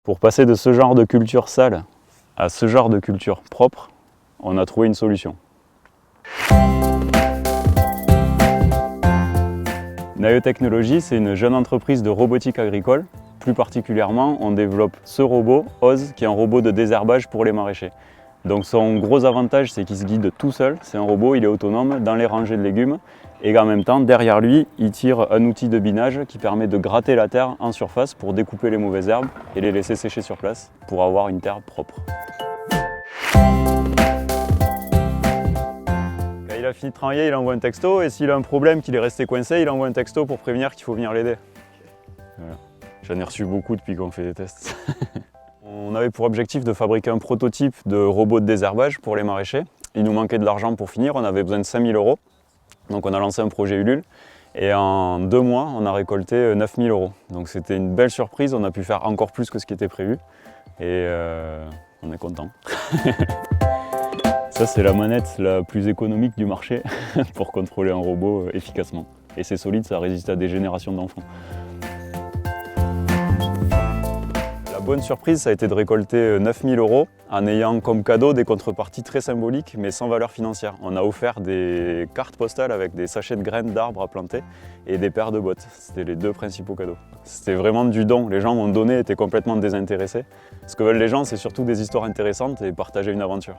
Pour passer de ce genre de culture sale à ce genre de culture propre, on a trouvé une solution. Naïo Technologies, c'est une jeune entreprise de robotique agricole. Plus particulièrement, on développe ce robot, Oz, qui est un robot de désherbage pour les maraîchers. Donc son gros avantage, c'est qu'il se guide tout seul. C'est un robot, il est autonome dans les rangées de légumes. Et en même temps, derrière lui, il tire un outil de binage qui permet de gratter la terre en surface pour découper les mauvaises herbes et les laisser sécher sur place pour avoir une terre propre. Quand il a fini de travailler, il envoie un texto et s'il a un problème, qu'il est resté coincé, il envoie un texto pour prévenir qu'il faut venir l'aider. Voilà. J'en ai reçu beaucoup depuis qu'on fait des tests. On avait pour objectif de fabriquer un prototype de robot de désherbage pour les maraîchers. Il nous manquait de l'argent pour finir, on avait besoin de 5 000 €. Donc on a lancé un projet Ulule et en 2 mois, on a récolté 9 000 €. Donc c'était une belle surprise, on a pu faire encore plus que ce qui était prévu et on est content. Ça c'est la manette la plus économique du marché pour contrôler un robot efficacement. Et c'est solide, ça résiste à des générations d'enfants. La bonne surprise, ça a été de récolter 9 000 € en ayant comme cadeau des contreparties très symboliques mais sans valeur financière. On a offert des cartes postales avec des sachets de graines d'arbres à planter et des paires de bottes. C'était les 2 principaux cadeaux. C'était vraiment du don. Les gens m'ont donné, étaient complètement désintéressés. Ce que veulent les gens, c'est surtout des histoires intéressantes et partager une aventure.